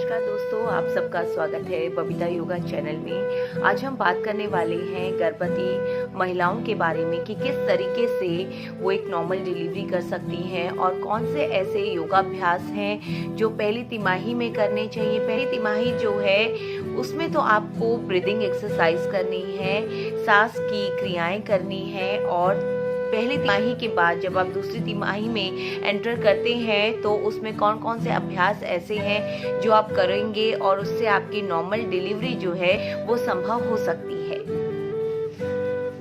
नमस्कार दोस्तों, आप सबका स्वागत है बबीता योगा चैनल में। आज हम बात करने वाले हैं गर्भवती महिलाओं के बारे में कि किस तरीके से वो एक नॉर्मल डिलीवरी कर सकती हैं और कौन से ऐसे योगाभ्यास हैं जो पहली तिमाही में करने चाहिए। पहली तिमाही जो है उसमें तो आपको ब्रीदिंग एक्सरसाइज करनी है, सांस की क्रियाएं करनी है और पहली तिमाही के बाद जब आप दूसरी तिमाही में एंटर करते हैं तो उसमें कौन कौन से अभ्यास ऐसे हैं जो आप करेंगे और उससे आपकी नॉर्मल डिलीवरी जो है वो संभव हो सकती है।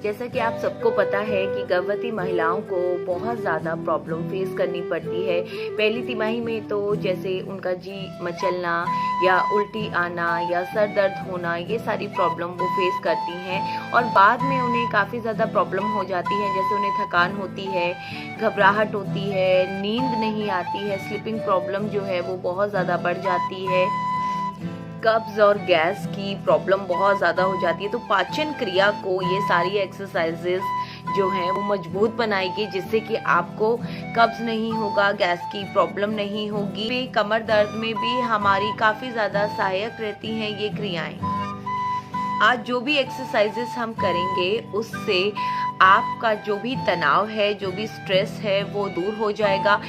जैसा कि आप सबको पता है कि गर्भवती महिलाओं को बहुत ज़्यादा प्रॉब्लम फेस करनी पड़ती है। पहली तिमाही में तो जैसे उनका जी मचलना या उल्टी आना या सर दर्द होना, ये सारी प्रॉब्लम वो फेस करती हैं और बाद में उन्हें काफ़ी ज़्यादा प्रॉब्लम हो जाती है। जैसे उन्हें थकान होती है, घबराहट होती है, नींद नहीं आती है, स्लीपिंग प्रॉब्लम जो है वो बहुत ज़्यादा बढ़ जाती है, कब्ज और गैस की प्रॉब्लम बहुत ज़्यादा हो जाती है। तो पाचन क्रिया को ये सारी एक्सरसाइजेस जो हैं वो मजबूत बनाएगी, जिससे कि आपको कब्ज नहीं होगा, गैस की प्रॉब्लम नहीं होगी। कमर दर्द में भी हमारी काफ़ी ज़्यादा सहायक रहती हैं ये क्रियाएं। आज जो भी एक्सरसाइजेस हम करेंगे उससे आपका जो भी तनाव है, जो भी स्ट्रेस है वो दूर हो जाएगा।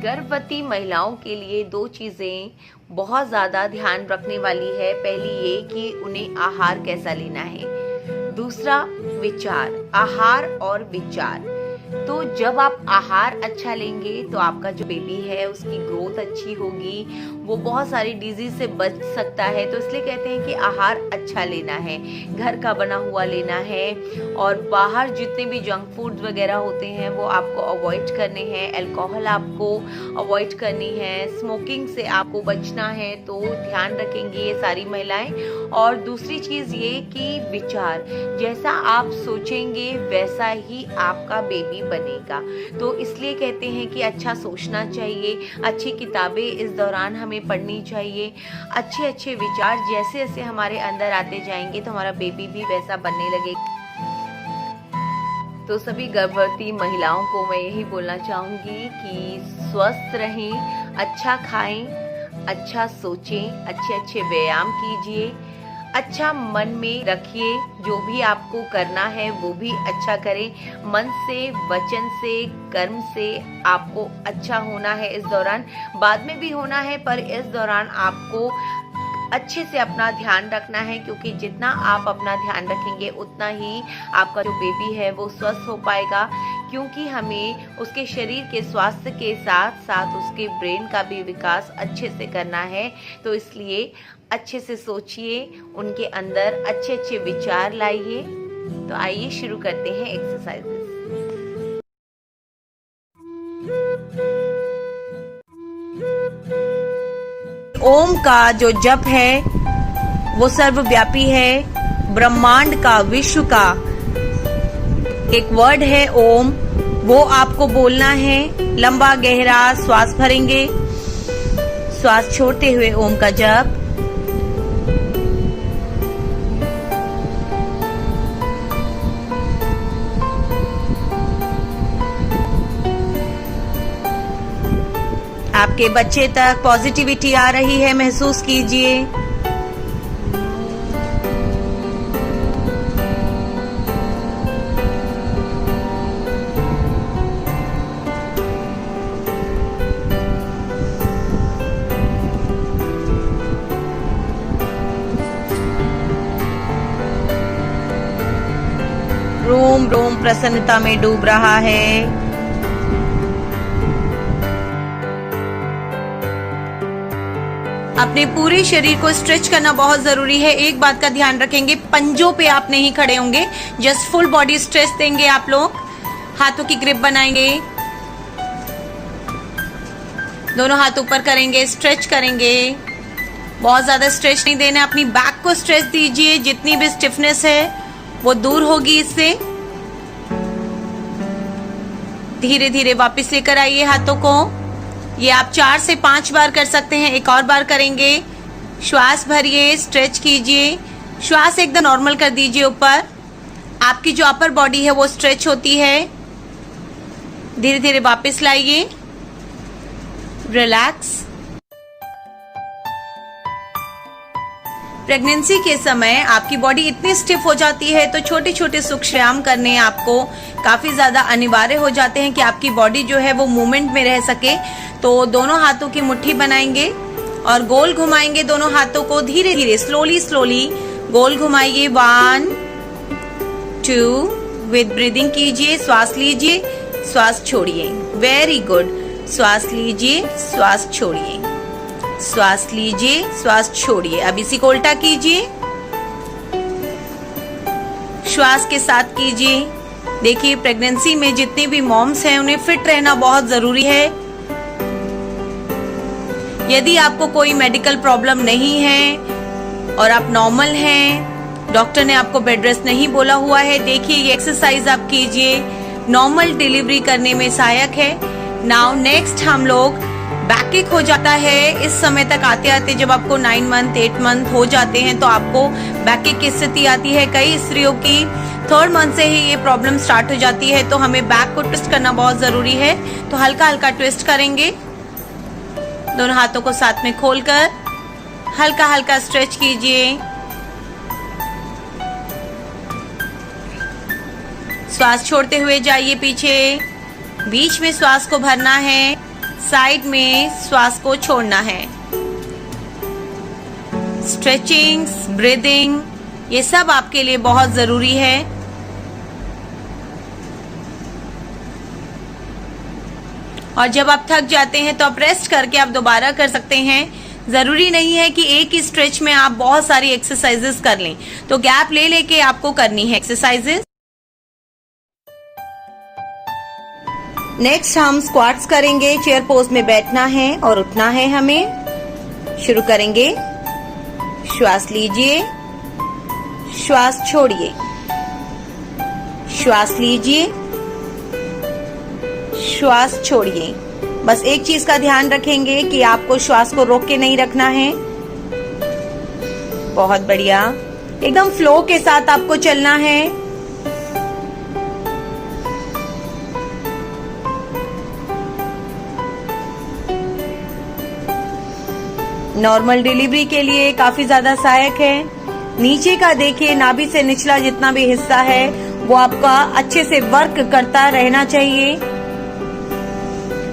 गर्भवती महिलाओं के लिए दो चीज़ें बहुत ज़्यादा ध्यान रखने वाली है। पहली ये कि उन्हें आहार कैसा लेना है, दूसरा विचार, आहार और विचार। तो जब आप आहार अच्छा लेंगे तो आपका जो बेबी है उसकी ग्रोथ अच्छी होगी, वो बहुत सारी डिजीज से बच सकता है। तो इसलिए कहते हैं कि आहार अच्छा लेना है, घर का बना हुआ लेना है और बाहर जितने भी जंक फूड वगैरह होते हैं वो आपको अवॉइड करने हैं। अल्कोहल आपको अवॉइड करनी है, स्मोकिंग से आपको बचना है, तो ध्यान रखेंगी ये सारी महिलाएं। और दूसरी चीज़ ये कि विचार, जैसा आप सोचेंगे वैसा ही आपका बेबी बनेगा। तो इसलिए कहते हैं कि अच्छा सोचना चाहिए, अच्छी किताबें इस दौरान हमें पढ़नी चाहिए। अच्छे अच्छे विचार जैसे जैसे हमारे अंदर आते जाएंगे तो हमारा बेबी भी वैसा बनने लगेगा। तो सभी गर्भवती महिलाओं को मैं यही बोलना चाहूँगी कि स्वस्थ रहें, अच्छा खाएं, अच्छा सोचें, अच्छे अच्छे व्यायाम कीजिए, अच्छा मन में रखिए, जो भी आपको करना है वो भी अच्छा करें। मन से, वचन से, कर्म से आपको अच्छा होना है इस दौरान, बाद में भी होना है, पर इस दौरान आपको अच्छे से अपना ध्यान रखना है, क्योंकि जितना आप अपना ध्यान रखेंगे उतना ही आपका जो बेबी है वो स्वस्थ हो पाएगा। क्योंकि हमें उसके शरीर के स्वास्थ्य के साथ साथ उसके ब्रेन का भी विकास अच्छे से करना है। तो इसलिए अच्छे से सोचिए, उनके अंदर अच्छे अच्छे विचार लाइए। तो आइए शुरू करते हैं एक्सरसाइजेस। ओम का जो जप है वो सर्वव्यापी है, ब्रह्मांड का, विश्व का एक वर्ड है ओम, वो आपको बोलना है। लंबा गहरा श्वास भरेंगे, श्वास छोड़ते हुए ओम का जप। आपके बच्चे तक पॉजिटिविटी आ रही है, महसूस कीजिए। रोम रोम प्रसन्नता में डूब रहा है। अपने पूरे शरीर को स्ट्रेच करना बहुत जरूरी है। एक बात का ध्यान रखेंगे, पंजों पे आप नहीं खड़े होंगे, जस्ट फुल बॉडी स्ट्रेच देंगे आप लोग। हाथों की ग्रिप बनाएंगे, दोनों हाथ ऊपर करेंगे, स्ट्रेच करेंगे। बहुत ज्यादा स्ट्रेच नहीं देना, अपनी बैक को स्ट्रेच दीजिए, जितनी भी स्टिफनेस है वो दूर होगी इससे। धीरे धीरे वापस लेकर आइए हाथों को। ये आप 4 से 5 बार कर सकते हैं। एक और बार करेंगे। श्वास भरिए, स्ट्रेच कीजिए, श्वास एकदम नॉर्मल कर दीजिए ऊपर। आपकी जो अपर बॉडी है वो स्ट्रेच होती है। धीरे धीरे वापस लाइए, रिलैक्स। प्रेगनेंसी के समय आपकी बॉडी इतनी स्टिफ हो जाती है तो छोटे छोटे व्यायाम करने आपको काफी ज्यादा अनिवार्य हो जाते हैं कि आपकी बॉडी जो है वो मूवमेंट में रह सके। तो दोनों हाथों की मुट्ठी बनाएंगे और गोल घुमाएंगे दोनों हाथों को, धीरे धीरे स्लोली गोल घुमाइए। 1 2 विद ब्रीदिंग कीजिए, श्वास लीजिए, श्वास छोड़िए। Very good. श्वास लीजिए, श्वास छोड़िए, श्वास लीजिए, श्वास छोड़िए। अब इसी को उल्टा कीजिए, श्वास के साथ कीजिए। देखिए प्रेगनेंसी में जितने भी मॉम्स हैं उन्हें फिट रहना बहुत जरूरी है। यदि आपको कोई मेडिकल प्रॉब्लम नहीं है और आप नॉर्मल हैं, डॉक्टर ने आपको बेड रेस्ट नहीं बोला हुआ है, देखिए ये एक्सरसाइज आप कीजिए, नॉर्मल डिलीवरी करने में सहायक है। नाउ नेक्स्ट हम लोग बैक किक हो जाता है। इस समय तक आते आते जब आपको 9 मंथ 8 मंथ हो जाते हैं तो आपको बैक किक की स्थिति आती है। कई स्त्रियों की 3rd मंथ से ही ये प्रॉब्लम स्टार्ट हो जाती है, तो हमें बैक को ट्विस्ट करना बहुत जरूरी है। तो हल्का हल्का ट्विस्ट करेंगे, दोनों हाथों को साथ में खोलकर हल्का हल्का स्ट्रेच कीजिए। श्वास छोड़ते हुए जाइए पीछे, बीच में श्वास को भरना है, साइड में श्वास को छोड़ना है। स्ट्रेचिंग, ब्रीदिंग, ये सब आपके लिए बहुत जरूरी है। और जब आप थक जाते हैं तो आप रेस्ट करके आप दोबारा कर सकते हैं। जरूरी नहीं है कि एक ही स्ट्रेच में आप बहुत सारी एक्सरसाइजेस कर लें, तो गैप ले लेके आपको करनी है एक्सरसाइजेस। नेक्स्ट हम स्क्वाट्स करेंगे। चेयर पोज में बैठना है और उठना है हमें। शुरू करेंगे, श्वास लीजिए, श्वास छोड़िए, श्वास लीजिए, श्वास छोड़िए। बस एक चीज का ध्यान रखेंगे कि आपको श्वास को रोक के नहीं रखना है। बहुत बढ़िया, एकदम फ्लो के साथ आपको चलना है। नॉर्मल डिलीवरी के लिए काफी ज्यादा सहायक है। नीचे का देखिए, नाभि से निचला जितना भी हिस्सा है वो आपका अच्छे से वर्क करता रहना चाहिए।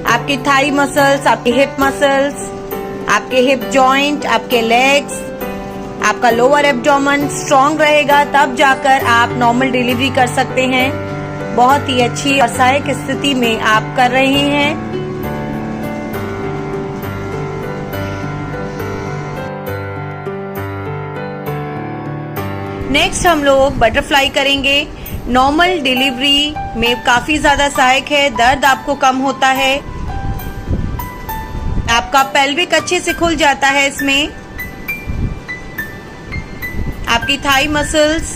आपकी थाई मसल्स, आपके हिप मसल्स, आपके हिप जॉइंट, आपके लेग्स, आपका लोअर एब्डोमेन स्ट्रॉन्ग रहेगा, तब जाकर आप नॉर्मल डिलीवरी कर सकते हैं। बहुत ही अच्छी और सहायक स्थिति में आप कर रहे हैं। नेक्स्ट हम लोग बटरफ्लाई करेंगे। नॉर्मल डिलीवरी में काफी ज्यादा सहायक है, दर्द आपको कम होता है, आपका पेल्विक अच्छे से खुल जाता है इसमें। आपकी थाई मसल्स,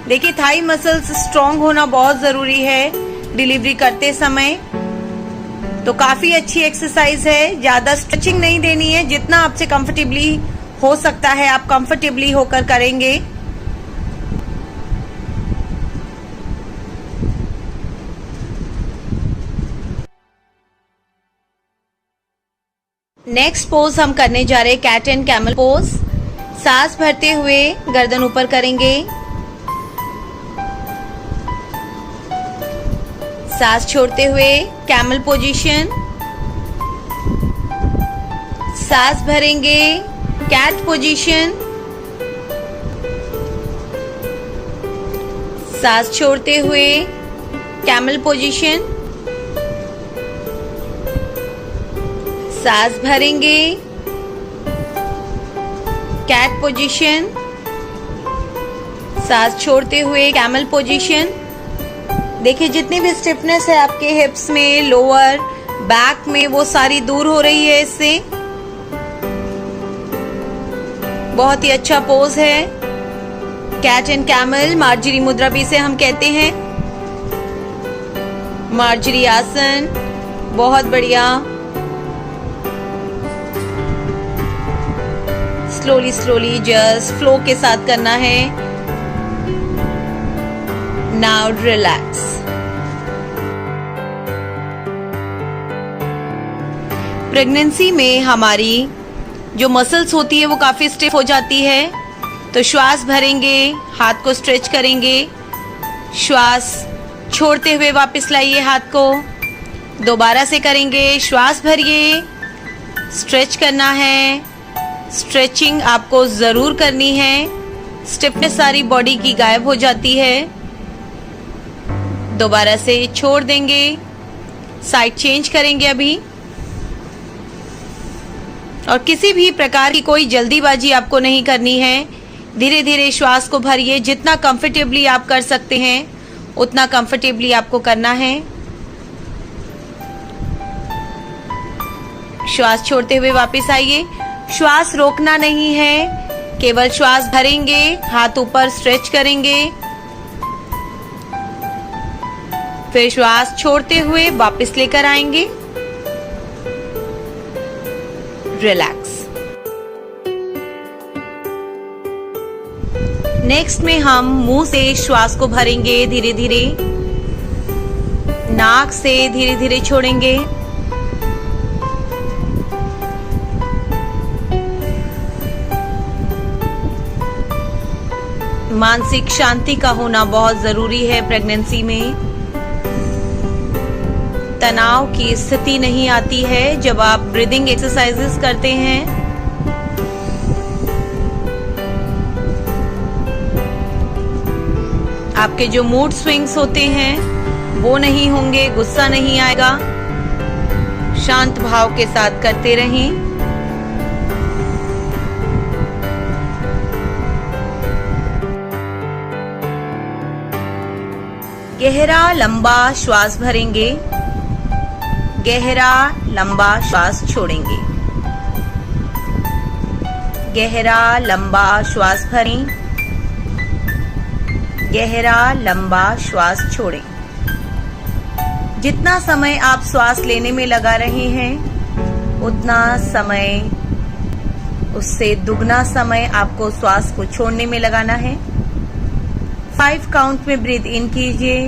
देखिए थाई मसल्स स्ट्रॉन्ग होना बहुत जरूरी है डिलीवरी करते समय। तो काफी अच्छी एक्सरसाइज है, ज्यादा स्ट्रेचिंग नहीं देनी है, जितना आपसे कंफर्टेबली हो सकता है आप कंफर्टेबली होकर करेंगे। नेक्स्ट पोज हम करने जा रहे हैं कैट एंड कैमल पोज। सांस भरते हुए गर्दन ऊपर करेंगे, सांस छोड़ते हुए कैमल पोजीशन, सांस भरेंगे कैट पोजीशन, सांस छोड़ते हुए कैमल पोजीशन, सांस भरेंगे कैट पोजीशन, सांस छोड़ते हुए कैमल पोजीशन। देखिए जितनी भी स्टिफनेस है आपके हिप्स में, लोअर बैक में, वो सारी दूर हो रही है इससे। बहुत ही अच्छा पोज है कैट एंड कैमल। मार्जरी मुद्रा भी इसे हम कहते हैं, मार्जरी आसन। बहुत बढ़िया, स्लोली स्लोली जस्ट फ्लो के साथ करना है। Now relax. प्रेगनेंसी में हमारी जो मसल्स होती है वो काफी स्टिफ हो जाती है, तो श्वास भरेंगे, हाथ को स्ट्रेच करेंगे, श्वास छोड़ते हुए वापस लाइए हाथ को, दोबारा से करेंगे, श्वास भरिए, स्ट्रेच करना है, स्ट्रेचिंग आपको ज़रूर करनी है, स्टिफनेस सारी बॉडी की गायब हो जाती है। दोबारा से छोड़ देंगे, साइड चेंज करेंगे अभी। और किसी भी प्रकार की कोई जल्दीबाजी आपको नहीं करनी है, धीरे धीरे श्वास को भरिए, जितना कंफर्टेबली आप कर सकते हैं उतना कंफर्टेबली आपको करना है। श्वास छोड़ते हुए वापस आइए, श्वास रोकना नहीं है, केवल श्वास भरेंगे, हाथ ऊपर स्ट्रेच करेंगे, फिर श्वास छोड़ते हुए वापस लेकर आएंगे, रिलैक्स। नेक्स्ट में हम मुंह से श्वास को भरेंगे धीरे धीरे, नाक से धीरे धीरे छोड़ेंगे। मानसिक शांति का होना बहुत जरूरी है प्रेगनेंसी में। तनाव की स्थिति नहीं आती है जब आप ब्रीदिंग एक्सरसाइजेस करते हैं। आपके जो मूड स्विंग्स होते हैं वो नहीं होंगे, गुस्सा नहीं आएगा। शांत भाव के साथ करते रहें। गहरा लंबा श्वास भरेंगे, गहरा लंबा श्वास छोड़ेंगे। गहरा लंबा श्वास भरें, गहरा लंबा श्वास छोड़ें। जितना समय आप श्वास लेने में लगा रहे हैं उतना समय, उससे दुगना समय आपको श्वास को छोड़ने में लगाना है। 5 काउंट में ब्रीथ इन कीजिए,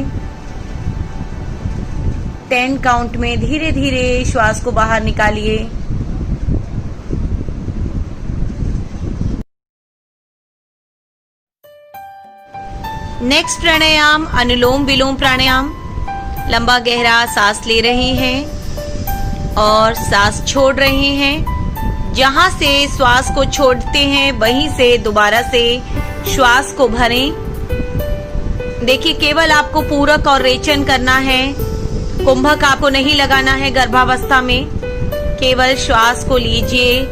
10 काउंट में धीरे धीरे श्वास को बाहर निकालिए। नेक्स्ट प्राणायाम अनुलोम विलोम प्राणायाम। लंबा गहरा सांस ले रहे हैं और सांस छोड़ रहे हैं। जहां से श्वास को छोड़ते हैं वहीं से दोबारा से श्वास को भरें। देखिए, केवल आपको पूरक और रेचन करना है, कुंभक आपको नहीं लगाना है गर्भावस्था में। केवल श्वास को लीजिए,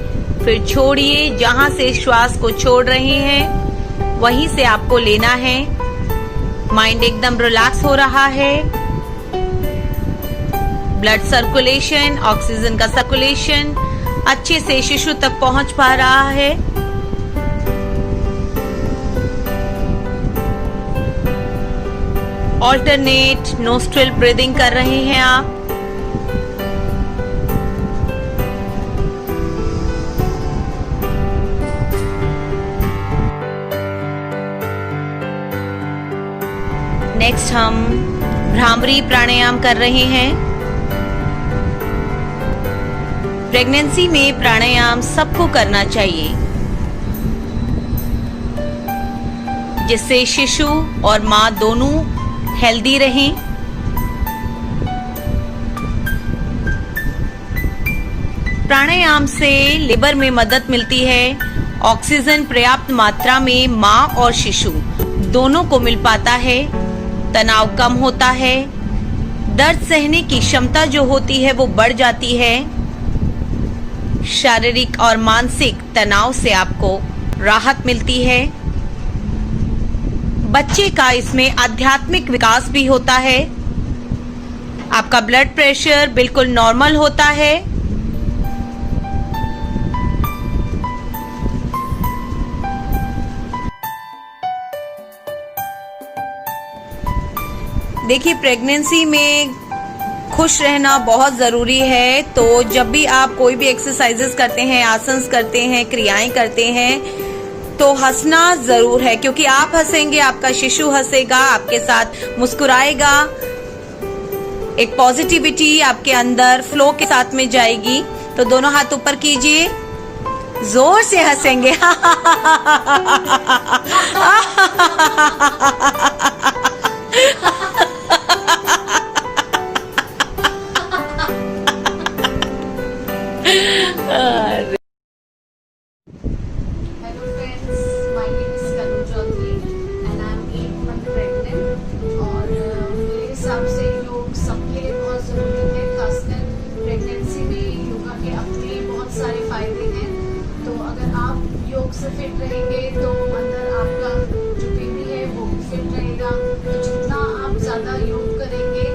फिर छोड़िए। जहां से श्वास को छोड़ रहे हैं वहीं से आपको लेना है। माइंड एकदम रिलैक्स हो रहा है। ब्लड सर्कुलेशन, ऑक्सीजन का सर्कुलेशन अच्छे से शिशु तक पहुंच पा रहा है। ऑल्टरनेट नोस्ट्रिल ब्रीदिंग कर रहे हैं आप। नेक्स्ट हम भ्रामरी प्राणायाम कर रहे हैं। प्रेगनेंसी में प्राणायाम सबको करना चाहिए, जिससे शिशु और मां दोनों हेल्दी रहें। प्राणायाम से लिवर में मदद मिलती है। ऑक्सीजन पर्याप्त मात्रा में मां और शिशु दोनों को मिल पाता है। तनाव कम होता है। दर्द सहने की क्षमता जो होती है वो बढ़ जाती है। शारीरिक और मानसिक तनाव से आपको राहत मिलती है। बच्चे का इसमें आध्यात्मिक विकास भी होता है। आपका ब्लड प्रेशर बिल्कुल नॉर्मल होता है। देखिए, प्रेगनेंसी में खुश रहना बहुत ज़रूरी है। तो जब भी आप कोई भी एक्सरसाइजेस करते हैं, आसन करते हैं, क्रियाएं करते हैं, तो हंसना ज़रूर है, क्योंकि आप हंसेंगे, आपका शिशु हंसेगा, आपके साथ मुस्कुराएगा। एक पॉजिटिविटी आपके अंदर फ्लो के साथ में जाएगी। तो दोनों हाथ ऊपर कीजिए, जोर से हंसेंगे। Hello friends, my name is Kanu Chaudhary and I am 8 month pregnant और मेरे हिसाब से योग सबके लिए बहुत ज़रूरी है, खासकर प्रेगनेंसी में योगा के अपने बहुत सारे फायदे हैं। तो अगर आप योग से फिट रहेंगे तो अंदर आपका जो बेबी है वो भी फिट रहेगा। तो जितना आप ज़्यादा योग करेंगे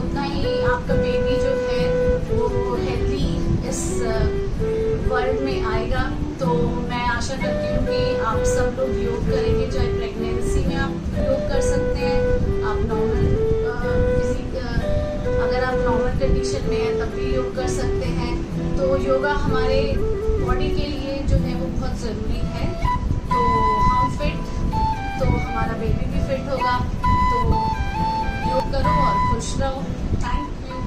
उतना ही आपका बेबी जो है वो हेल्दी इस वर्ल्ड में आएगा। तो मैं आशा करती हूँ कि आप सब लोग योग करेंगे, चाहे प्रेगनेंसी में आप योग कर सकते हैं, आप नॉर्मल अगर आप नॉर्मल कंडीशन में हैं तब भी योग कर सकते हैं। तो योगा हमारे बॉडी के लिए जो है वो बहुत ज़रूरी है। तो हम फिट तो हमारा बेबी भी फिट होगा। तो योग करो और खुश रहो। Thank you.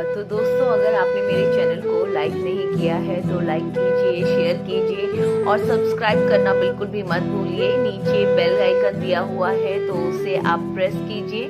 तो दोस्तों, अगर आपने मेरे चैनल को लाइक नहीं किया है तो लाइक कीजिए, शेयर कीजिए और सब्सक्राइब करना बिल्कुल भी मत भूलिए। नीचे बेल आइकन दिया हुआ है तो उसे आप प्रेस कीजिए।